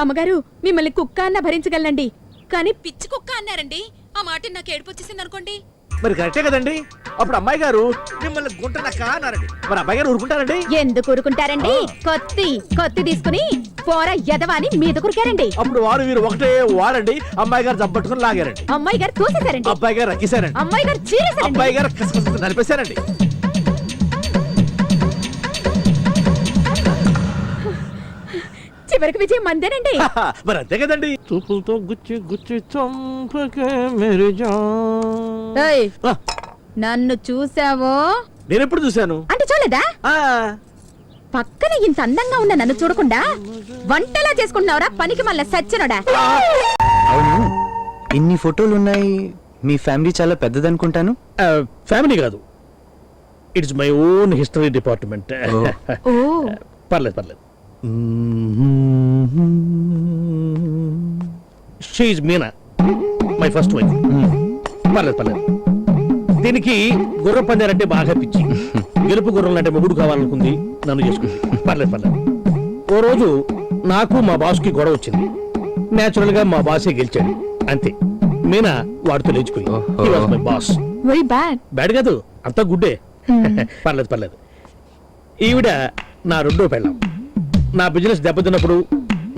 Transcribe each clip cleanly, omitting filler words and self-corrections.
అమ్మగారు మిమ్మల్ని కుక్క అన్న భరించగలండి, కానీ పిచ్చి కుక్క అన్నారండి. ఆ మాట నాకు ఏడుపు వచ్చేసింది అనుకోండి. మరి కరెక్టే కదండి. అప్పుడు అమ్మాయి గారు మిమ్మల్ని గుంటనక్క అన్నారండి. మరి అబ్బాయి గారు ఊరుకుంటారండి? ఎందుకు ఊరుకుంటారండి? కొత్తి తీసుకుని పోర ఎదవాని మీద కురికారండి. అప్పుడు వారు వీరు ఒకటే వారండి. అమ్మాయి గారు జబ్బట్టుకుని లాగారండి. అమ్మాయి గారు తోసేశారండి. అబ్బాయి గారు రక్కేశారండి. అమ్మాయి గారు చీరేశారండి. అబ్బాయి గారు కసకస నలిపేశారండి. చివరికి విజయం మందేనండి. మరి అంతే కదండి. చూపులతో గుచ్చి గుచ్చి చంపకే మేరీ జాన్. ఏయ్, నన్ను చూసావో? నేనెప్పుడు చూశాను అంటే చూడలేదా? ఆ, పక్కన ఇంత అందంగా ఉన్న నన్ను చూడకుండా వంటలా చేసుకుంటున్నావురా పనికి మళ్ళా సచ్చినోడా. అవును, ఇన్ని ఫోటోలు ఉన్నాయి. మీ ఫ్యామిలీ చాలా పెద్దదనుకుంటాను. ఫ్యామిలీ కాదు, it's my own history department. Oh, పర్లేదు పర్లేదు. She is Meena, my first wife. పర్లేదు పర్లేదు. దీనికి గుర్రం పందాలంటే బాగా పిచ్చి. గెలుపు గుర్రం అంటే మొగుడు కావాలనుకుంది, నన్ను చేసుకుంది. పర్లేదు పర్లేదు. ఓ రోజు నాకు మా బాస్కి గొడవ వచ్చింది. నేచురల్ గా మా బాసే గెలిచాడు, అంతే. మీనా వాడితో లేచిపోయింది. He was my boss. Very bad. Bad కాదు, అంతా గుడ్డే. పర్లేదు పర్లేదు. ఈవిడ నా రెండో పెళ్ళాం. నా బిజినెస్ దెబ్బతిన్నప్పుడు,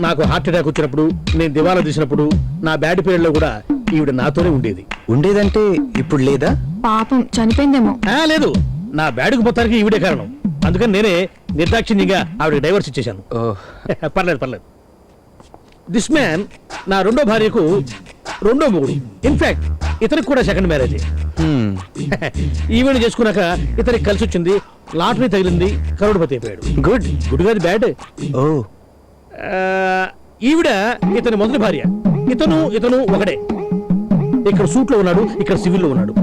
నాకు హార్ట్ అటాక్ వచ్చినప్పుడు, నేను దివాలా తీసినప్పుడు, నా బ్యాడ్ పీరియడ్ లో కూడా ఈవిడ నాతోనే ఉండేది. ఉండేదంటే ఇప్పుడు లేదా? పాపం చనిపోయిందేమో. లేదు, నా బ్యాడ్కి మొత్తానికి ఈవిడే కారణం. అందుకని నేనే నిర్దాక్షిణ్యంగా ఆవిడ డైవర్స్ ఇచ్చేశాను. పర్లేదు పర్లేదు. దిస్ మ్యాన్ నా రెండో భార్యకు రెండో మొగుడు. ఇన్ఫాక్ట్ ఇతనికి కూడా సెకండ్ మ్యారేజ్. ఈవెంట్ చేసుకున్నాక ఇతనికి కలిసి వచ్చింది, లాటరీ తగిలింది, కరోడ్పతి అయిపోయాడు. గుడ్. గుడ్ కాదు, బ్యాడ్. ఓ, ఈవిడ ఇతని మొదటి భార్య. ఇతను ఒకడే. ఇక్కడ సూట్ లో ఉన్నాడు, ఇక్కడ సివిల్ లో ఉన్నాడు.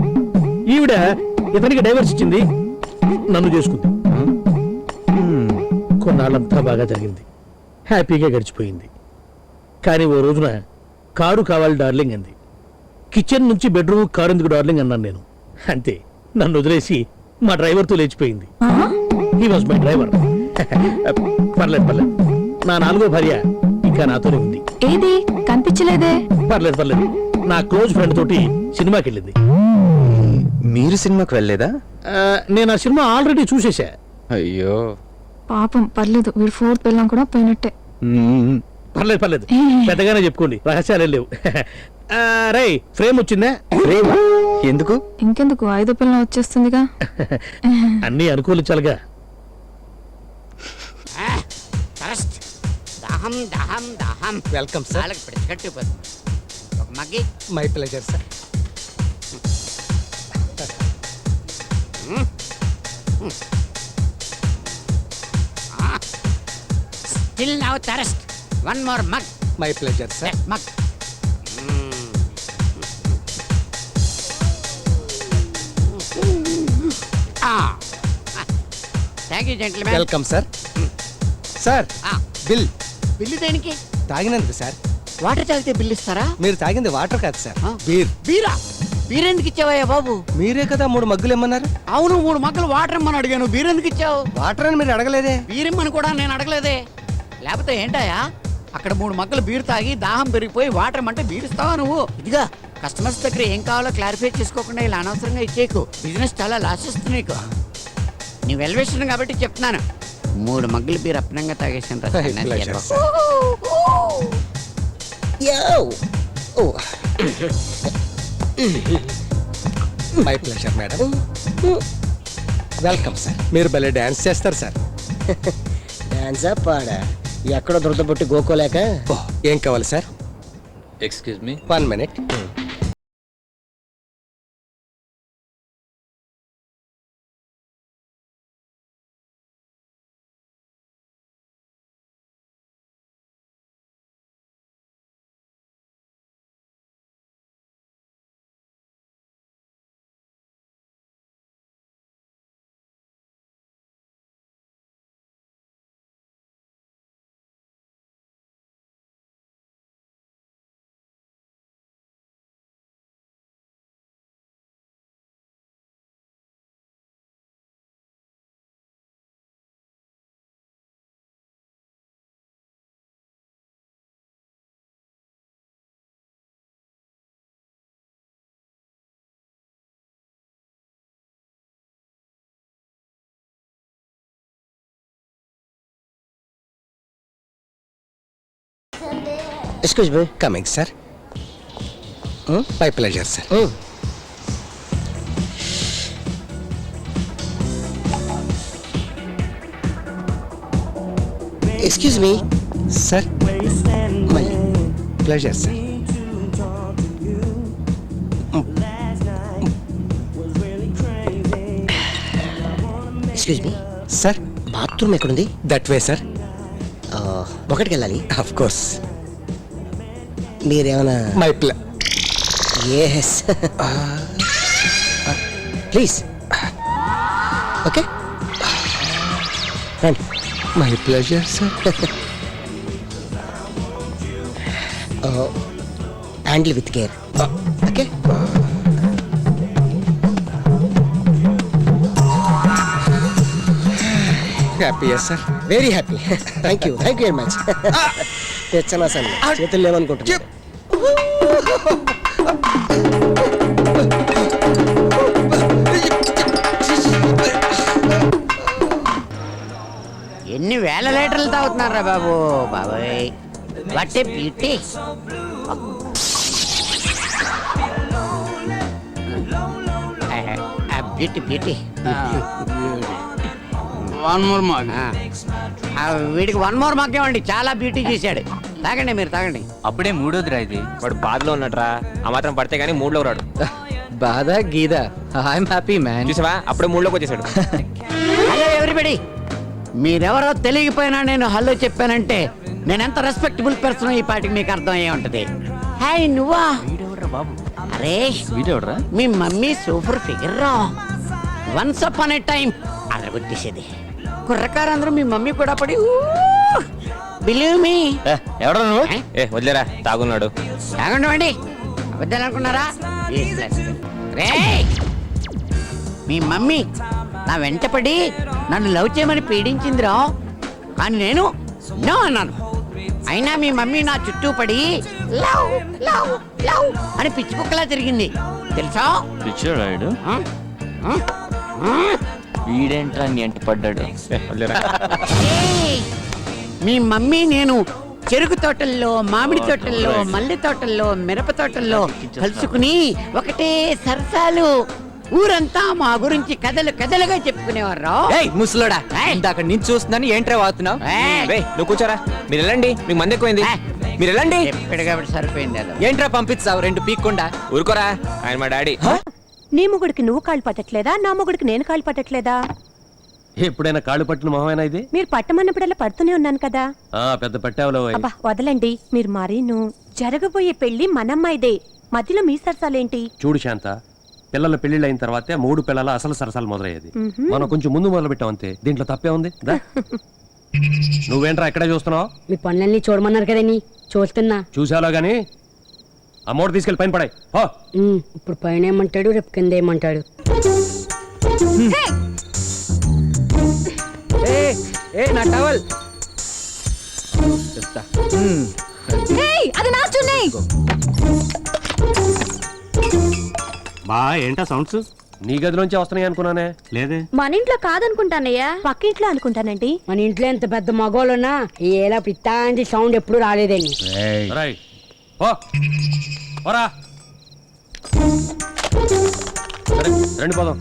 ఈవిడ ఇతనికి డైవర్స్ ఇచ్చింది, నన్ను చేసుకుంది. కొన్నాళ్ళంతా బాగా జరిగింది, హ్యాపీగా గడిచిపోయింది. కానీ ఓ రోజున కారు కావాలి డార్లింగ్ అంది. కిచెన్ నుంచి బెడ్రూమ్ కారు ఎందుకు డార్లింగ్ అన్నాను నేను. అంతే, నన్ను వదిలేసి మా డ్రైవర్తో లేచిపోయింది. He was my driver. పర్లేదు పర్లేదు. నా నాలుగో భార్య ఇంకా నాతోనే ఉంది. ఏది కనిపించలేదే? పర్లేదు పర్లేదు. నా క్లోజ్ ఫ్రెండ్ తోటి సినిమాకి వెళ్ళింది. మీరు సినిమాకి వెళ్ళలేదా? నేను ఆ సినిమా ఆల్రెడీ చూసేశా. అయ్యో పాపం పర్లేదు, వీడు ఫోర్త్ పిల్లం కూడా పోయినట్టే. పర్లేదు పర్లేదు, పెద్దగానే చెప్పుకోండి, రహస్యాలు లేవు. రై, ఫ్రేమ్ వచ్చిందా? ఫ్రేమ్ ఎందుకు? ఇంకెందుకు, 5వ పిల్లం వచ్చేస్తుందిగా. అన్నీ అనుకూలించాలిగా. Welcome sir. ఒక మగ్గి. My pleasure sir. Still now thirst. One more mug. My pleasure sir. Mug. Thank you, gentlemen. Welcome sir. Sir, bill. Bill దేనికి? తాగినందుకు సార్. వాటర్ తాగితే బిల్లు ఇస్తారా? మీరు తాగింది వాటర్ కాదు సార్, బీర్. బీరా? బీర్ ఎందుకు ఇచ్చావయ్యా బాబు? మీరే కదా 3 మగ్గులు ఇమ్మన్నారు. అవును, 3 మగ్గలు వాటర్ ఇమ్మని అడిగాను. బీర్ ఎందుకు ఇచ్చావు? వాటర్ అని మీరు అడగలేదే. బీర్ ఇమ్మని కూడా నేను అడగలేదే. లేకపోతే ఏంటయ్యా, అక్కడ 3 మగ్గలు బీర్ తాగి దాహం పెరిగిపోయి వాటర్ ఇమ్మంటే బీర్ ఇస్తావా నువ్వు? ఇదిగా కస్టమర్స్ దగ్గర ఏం కావాలో క్లారిఫై చేసుకోకుండా ఇలా అనవసరంగా ఇచ్చేకు. బిజినెస్ చాలా లాస్ వస్తుంది నీకు. నీ వెల్వేషన్ కాబట్టి చెప్తున్నాను. 3 మగ్గలు బీర్ అప్పనంగా తాగేసాను. My pleasure madam. Welcome sir. మీరు భలే డాన్స్ చేస్తారు సార్. డాన్సా పాడా? ఎక్కడో దురదబొట్టి గోకోలేక. ఏం కావాలి sir? Excuse me, 1 minute. Excuse me. Coming sir my pleasure sir. Excuse me. Sir మళ్ళీ pleasure sir. Excuse me. Sir bathroom ఎక్కడుంది? That way sir. ఒకటికి వెళ్ళాలి. Of course. మీరేమైనా మై ఎస్ ప్లీజ్. ఓకే రండి. My pleasure sir. Handle with care. Okay happy sir. Very happy. Thank you very much. తెచ్చనా sir చేతులు లేవనుకుంటున్నా. ఎన్ని వేల లీటర్లు తాగుతున్నారా బాబు బాబాయ్. What a beauty. Beauty beauty. One more mug. వీడికి వన్ మోర్ మగ్గేమండి, చాలా బ్యూటీ చేశాడు. తాగండి మీరు తాగండి. అప్పుడే మూడోదిరా ఇది. వాడు బాధలో ఉన్నట్రా, ఆ మాత్రం పడితే గానీ మూడ్లో రాడు. బాధ గీద ఐఎమ్ హ్యాపీ మ్యాన్. చూసావా అప్పుడే మూడ్లోకి వచ్చేసాడు. హలో ఎవ్రీబడి, మీరెవరో తెలియకపోయినా నేను హలో చెప్పానంటే నేను ఎంత రెస్పెక్టబుల్ పర్సన్ ఈ పాటికి మీకు అర్థం అయ్యే ఉంటది. హాయ్ నువ్వా? బాబు అరే వీడెవడరా? మీ మమ్మీ సూపర్ ఫిగర్ రా. వన్స్ అపాన్ ఏ టైం అరగొట్టేసేది. కుర్రకారందరూ మీ మమ్మీ కూడా పడి బిలీవ్ మీ. ఎవడరా నువ్వు? వదిలేరా, తాగున్నాడు. తాగండి. అబద్ధాలు అనుకున్నారా? రేయ్! మీ మమ్మీ నా వెంట పడి నన్ను లవ్ చేయమని పీడించిందిరా, కానీ నేను నో అన్నాను. అయినా మీ మమ్మీ నా చుట్టూ పడి లవ్ లవ్ లవ్ అని పిచ్చి కుక్కలా తిరిగింది తెలుసా? పిచ్చోడాడు ఆ? ఆ? ఆ? వీడేంట్రా నీ ఎంట పడ్డాడు. వదిలేరా. ఏయ్! మీ మమ్మీ నేను చెరుకు తోటల్లో, మామిడి తోటల్లో, మల్లె తోటల్లో, మిరప తోటల్లో కలుసుకుని ఒకటే సరసాలు. ఊరంతా మా గురించి కథలు కథలుగా చెప్పుకునేవారు. ముసలోడా ఏయ్! ఇందాక నుంచి చూస్తున్నాను ఏంట్రా వాగుతున్నావు? నువ్వు కూర్చోరా, మీరు వెళ్ళండి, మీకు మంది ఎక్కువైంది. మీరు వెళ్ళండి. ఎప్పటికప్పుడు సరిపోయింది అది. ఏంట్రా పంపిస్తావు రెండు పీక్కుండా? ఊరుకోరా, ఆయన మా డాడీ. నీ మొగుడికి నువ్వు కాళ్ళు పట్టట్లేదా, నా మొగుడికి నేను కాళ్ళు పట్టట్లేదా? ఎప్పుడైనా కాళ్ళు పట్టిన మొహమేనా ఇది? మీరు పట్టమన్నప్పుడల్లా పడుతూనే ఉన్నాను కదా. పెద్ద పట్టావులో. అబ్బా వదలండి మీరు. మరీను జరగబోయే పెళ్లి మనమ్మాయిదే, మధ్యలో మీ సరసాలేంటి? చూడు శాంత, పిల్లల పెళ్లిళ్ళు అయిన తర్వాతే మూడు పిల్లల అసలు సరసాలు మొదలయ్యేది. మనం కొంచెం ముందు మొదలు పెట్టాం అంతే, దీంట్లో తప్పే ఉంది. నువ్వేంట్రా ఎక్కడే చూస్తున్నావు? మీ పనులన్నీ చూడమన్నారు కదండి, చూస్తున్నా. చూసాలో గాని అమ్మోడు తీసుకెళ్ళి పైన పడాయి. ఇప్పుడు పైన ఏమంటాడు, రేపు కింద ఏమంటాడు. నా టవల్ అది నా చున్నీ. బా ఏంటా సౌండ్స్? నీ గదిలోంచి వస్తున్నాయి అనుకున్నానే. లేదే, మన ఇంట్లో కాదనుకుంటానయ్యా, పక్కింట్లో అనుకుంటానండి. మన ఇంట్లో ఎంత పెద్ద మగోళ్ళున్నా ఏలా పిత్తాంటి సౌండ్ ఎప్పుడు రాలేదండి. రండి పోదాం.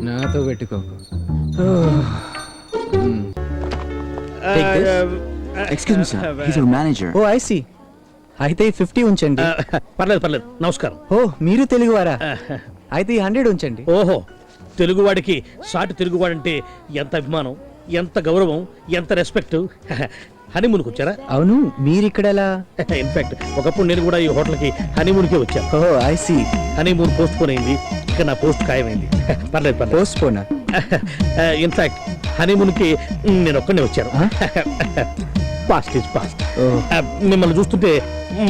నాతో పెట్టుకో. Excuse me sir, he's your manager. Oh I see. అయితే 50 ఉంచండి. పర్లేదు, నమస్కారం. ఓ మీరు తెలుగువారా? అయితే 100 ఉంచండి. ఓహో, తెలుగువాడికి సాటి తెలుగువాడంటే ఎంత అభిమానం, ఎంత గౌరవం, ఎంత రెస్పెక్ట్. హనీమూన్కి వచ్చారా? అవును, మీరు ఇక్కడ ఎలా? ఇన్ఫాక్ట్ ఒకప్పుడు నేను కూడా ఈ హోటల్కి హనీమూన్కే వచ్చాను. Oh I see. Honeymoon postpone అయింది, ఇక నా పోస్ట్ ఖాయమైంది. పర్లేదు. పోస్ట్ పోనా? ఇన్ఫాక్ట్ హనీమూన్కి నేను ఒక్కనే వచ్చాను. Past is past. మిమ్మల్ని చూస్తుంటే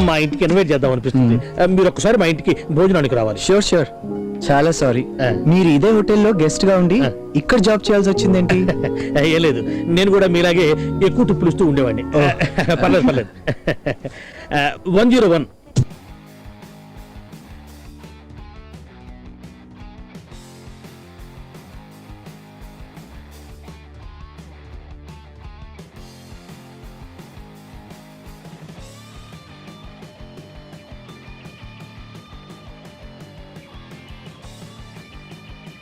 మా ఇంటికి ఇన్వైట్ చేద్దాం అనిపిస్తుంది. మీరు ఒక్కసారి మా ఇంటికి భోజనానికి రావాలి. Sure sure. చాలా సారీ, మీరు ఇదే హోటల్లో గెస్ట్ గా ఉండి ఇక్కడ జాబ్ చేయాల్సి వచ్చిందేంటి? ఏ లేదు, నేను కూడా మీలాగే ఎక్కువ టిప్పులు ఇస్తూ ఉండేవాడిని. పర్లేదు. 101